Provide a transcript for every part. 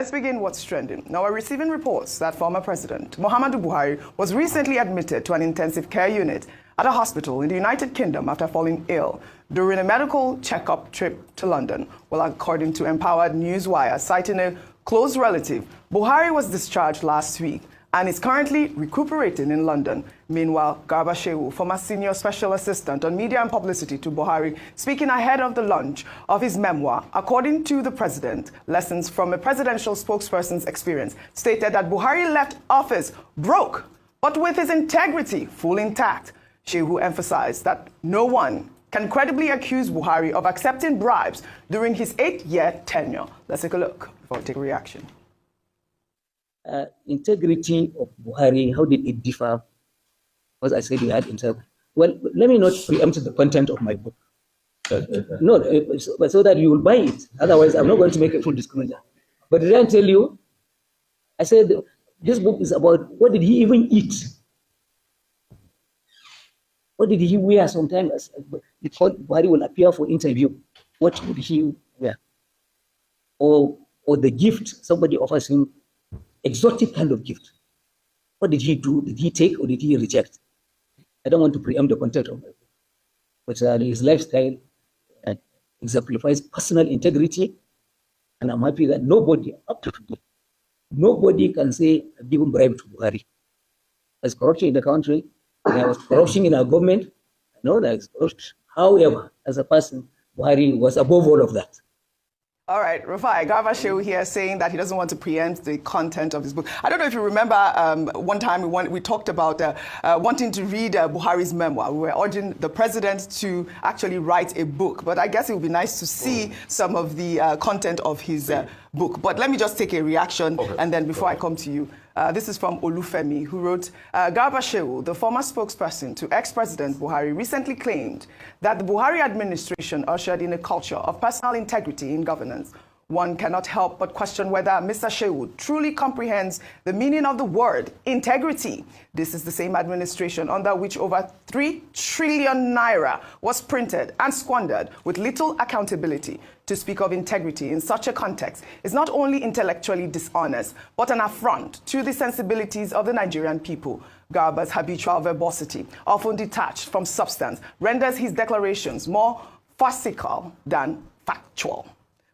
Let's begin what's trending. Now, we're receiving reports that former President Muhammadu Buhari was recently admitted to an intensive care unit at a hospital in the United Kingdom after falling ill during a medical checkup trip to London. Well, according to Empowered Newswire, citing a close relative, Buhari was discharged last week and is currently recuperating in London. Meanwhile, Garba Shehu, former senior special assistant on media and publicity to Buhari, speaking ahead of the launch of his memoir, according to the president, Lessons from a Presidential Spokesperson's Experience, stated that Buhari left office broke, but with his integrity fully intact. Shehu emphasized that no one can credibly accuse Buhari of accepting bribes during his 8-year tenure. Let's take a look before we take a reaction. Integrity of Buhari, how did it differ? Because I said he had integrity. Well, let me not preempt the content of my book. No, so that you will buy it. Otherwise, I'm not going to make a full disclosure. But did I tell you? I said this book is about what did he even eat? What did he wear sometimes? Before Buhari will appear for interview, what would he wear? Or the gift somebody offers him, exotic kind of gift. What did he do? Did he take or did he reject? I don't want to preempt the content of my book. But his lifestyle exemplifies personal integrity. And I'm happy that nobody, up to today, nobody can say, I've given bribe to Buhari. There's corruption in the country. There was corruption in our government. No, there is corruption. However, as a person, Buhari was above all of that. All right, Rufai, Garba Shehu here saying that he doesn't want to preempt the content of his book. I don't know if you remember one time we talked about wanting to read Buhari's memoir. We were urging the president to actually write a book, but I guess it would be nice to see some of the content of his book. But let me just take a reaction, and then before I come to you. This is from Olufemi, who wrote, Garba Shehu, the former spokesperson to ex-President Buhari, recently claimed that the Buhari administration ushered in a culture of personal integrity in governance. One cannot help but question whether Mr. Shehu truly comprehends the meaning of the word integrity. This is the same administration under which over 3 trillion naira was printed and squandered with little accountability. To speak of integrity in such a context is not only intellectually dishonest, but an affront to the sensibilities of the Nigerian people. Garba's habitual verbosity, often detached from substance, renders his declarations more farcical than factual.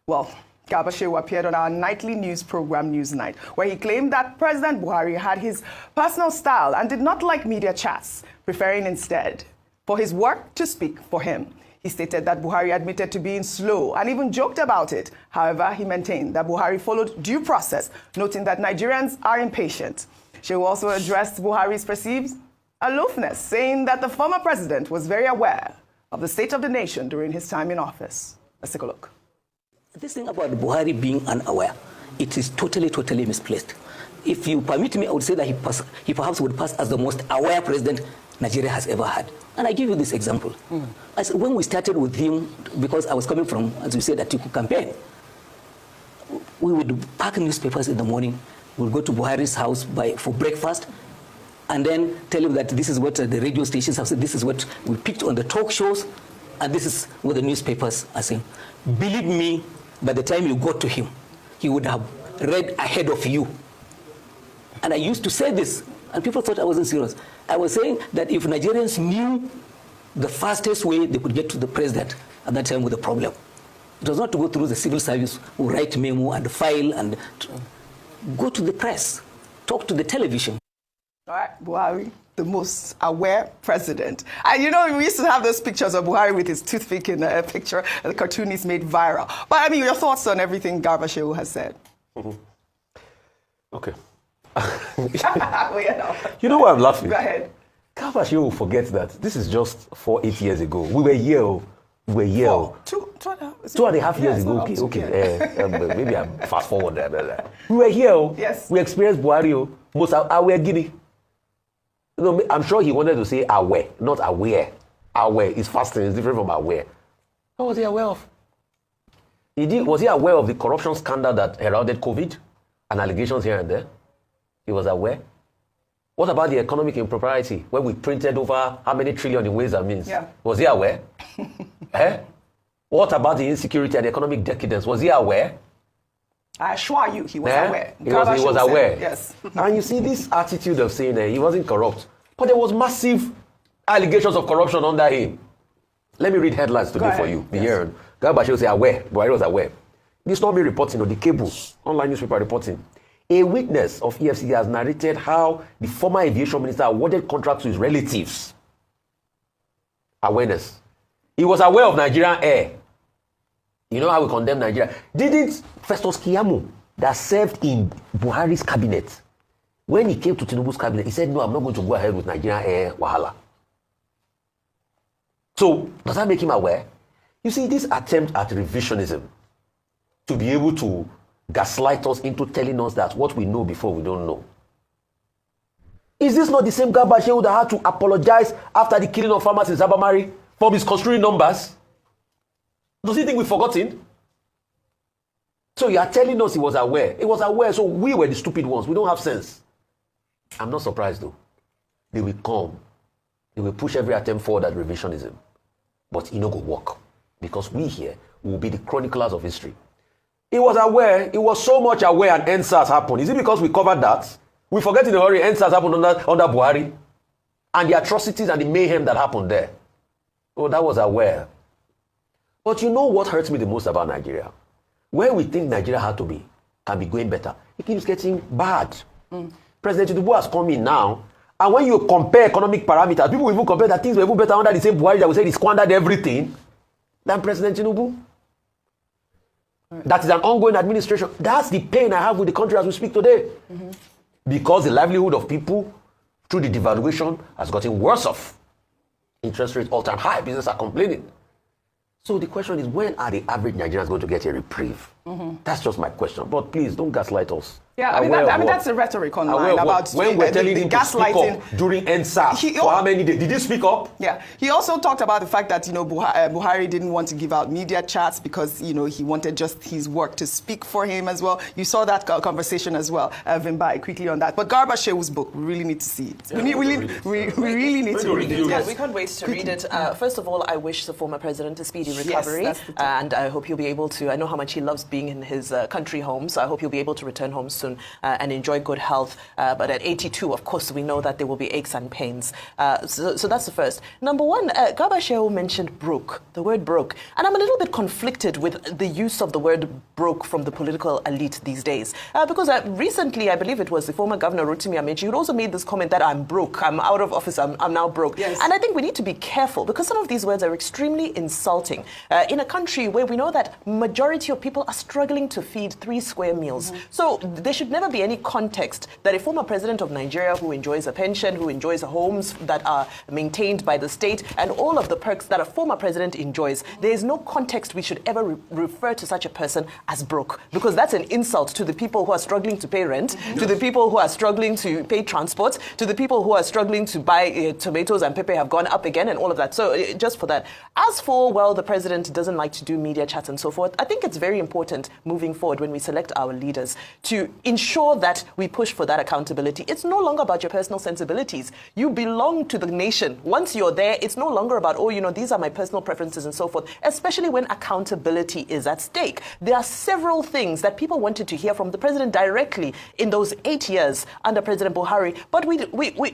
Well, Garba Shehu appeared on our nightly news program, Newsnight, where he claimed that President Buhari had his personal style and did not like media chats, preferring instead for his work to speak for him. He stated that Buhari admitted to being slow and even joked about it. However, he maintained that Buhari followed due process, noting that Nigerians are impatient. Shehu also addressed Buhari's perceived aloofness, saying that the former president was very aware of the state of the nation during his time in office. Let's take a look. This thing about Buhari being unaware, it is totally misplaced. If you permit me, I would say that he perhaps would pass as the most aware president Nigeria has ever had. And I give you this example. When we started with him, because I was coming from, as we said, a Atiku campaign, we would pack newspapers in the morning, we would go to Buhari's house for breakfast, and then tell him that this is what the radio stations have said, this is what we picked on the talk shows, and this is what the newspapers are saying. Believe me, by the time you got to him, he would have read ahead of you. And I used to say this, and people thought I wasn't serious. I was saying that if Nigerians knew the fastest way they could get to the president at that time with the problem, it was not to go through the civil service who write memo and file and go to the press, talk to the television. All right, Buhari, the most aware president. And you know, we used to have those pictures of Buhari with his toothpick in a picture, and the cartoonist made viral. But I mean, your thoughts on everything Garba Shehu has said? Okay. You know why I'm laughing? Go ahead. Garba Shehu forgets that this is just 8 years ago. We were here. We were here. Two and a half years ago. Okay. Maybe I'm fast forward there. We were here. Yes. We experienced Buhari. Most aware Guinea. No, I'm sure he wanted to say aware, not aware. Aware is fasting, is different from aware. What was he aware of? Was he aware of the corruption scandal that heralded COVID and allegations here and there? He was aware. What about the economic impropriety when we printed over how many trillion in ways and means? Yeah. Was he aware? What about the insecurity and economic decadence? Was he aware? I assure you, he was aware. He was aware. Yes. And you see this attitude of saying he wasn't corrupt. But there was massive allegations of corruption under him. Let me read headlines today for you. The year. Garba Shehu say aware. Buhari was aware. This is not me reporting on the cable, online newspaper reporting. A witness of EFCC has narrated how the former aviation minister awarded contracts to his relatives. Awareness. He was aware of Nigerian Air. You know how we condemn Nigeria? Didn't Festus Keyamo, that served in Buhari's cabinet, when he came to Tinubu's cabinet, he said, no, I'm not going to go ahead with Nigerian Air Wahala. So, does that make him aware? You see, this attempt at revisionism, to be able to gaslight us into telling us that what we know before we don't know. Is this not the same Garba Shehu that had to apologize after the killing of farmers in Zabamari for misconstruing numbers? Does he think we've forgotten? So you are telling us he was aware. He was aware, so we were the stupid ones. We don't have sense. I'm not surprised though. They will come. They will push every attempt forward at revisionism. But it no go work. Because we here will be the chroniclers of history. He was aware. He was so much aware and NSAS happened. Is it because we covered that? We forget in a hurry NSAS happened under Buhari. And the atrocities and the mayhem that happened there. Oh, that was aware. But you know what hurts me the most about Nigeria? Where we think Nigeria can be going better, it keeps getting bad. President Tinubu has come in now, and when you compare economic parameters, people will even compare that things were even better under the same Buhari that we said he squandered everything than President Tinubu. Right. That is an ongoing administration. That's the pain I have with the country as we speak today. Because the livelihood of people through the devaluation has gotten worse off. Interest rates all-time high, businesses are complaining. So the question is, when are the average Nigerians going to get a reprieve? That's just my question. But please, don't gaslight us. Yeah, I mean, that's the rhetoric online about when we're telling him to speak up during NSAS. For how many days? Did he speak up? Yeah. He also talked about the fact that, Buhari didn't want to give out media chats because, he wanted just his work to speak for him as well. You saw that conversation as well, Vimbai, quickly on that. But Garba Shehu's book, we really need to see it. Yeah, we really need to read it. Yeah, we can't wait to read it. First of all, I wish the former president a speedy recovery. Yes, and I hope he'll be able to, I know how much he loves being in his country home, so I hope he'll be able to return home soon and enjoy good health. But at 82, of course, we know that there will be aches and pains. So that's the first. Number one, Garba Shehu mentioned broke, the word broke. And I'm a little bit conflicted with the use of the word broke from the political elite these days. Because recently, I believe it was the former governor, Rotimi Amechi, who also made this comment that I'm broke, I'm out of office, I'm now broke. Yes. And I think we need to be careful because some of these words are extremely insulting. In a country where we know that majority of people are struggling to feed 3 square meals. So there should never be any context that a former president of Nigeria who enjoys a pension, who enjoys homes that are maintained by the state, and all of the perks that a former president enjoys, there is no context we should ever refer to such a person as broke. Because that's an insult to the people who are struggling to pay rent, to the people who are struggling to pay transport, to the people who are struggling to buy tomatoes and pepper have gone up again and all of that. So just for that. As for, well, the president doesn't like to do media chats and so forth, I think it's very important moving forward when we select our leaders to ensure that we push for that accountability. It's no longer about your personal sensibilities. You belong to the nation. Once you're there, it's no longer about, these are my personal preferences and so forth, especially when accountability is at stake. There are several things that people wanted to hear from the president directly in those 8 years under President Buhari, but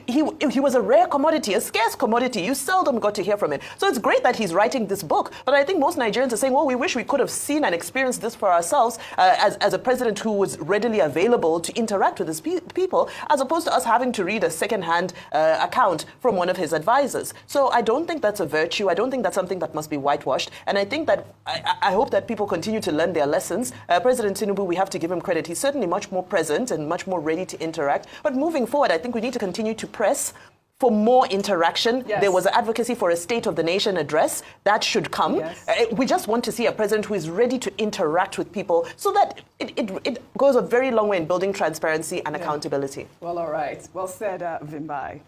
he was a rare commodity, a scarce commodity. You seldom got to hear from him. So it's great that he's writing this book, but I think most Nigerians are saying, well, we wish we could have seen and experienced this for ourselves as a president who was readily available to interact with his people, as opposed to us having to read a second-hand account from one of his advisors. So I don't think that's a virtue. I don't think that's something that must be whitewashed. And I think that I hope that people continue to learn their lessons. President Tinubu, we have to give him credit. He's certainly much more present and much more ready to interact. But moving forward, I think we need to continue to press for more interaction. Yes. There was advocacy for a State of the Nation address. That should come. Yes. We just want to see a president who is ready to interact with people so that it goes a very long way in building transparency and accountability. Well, all right. Well said, Vimbai.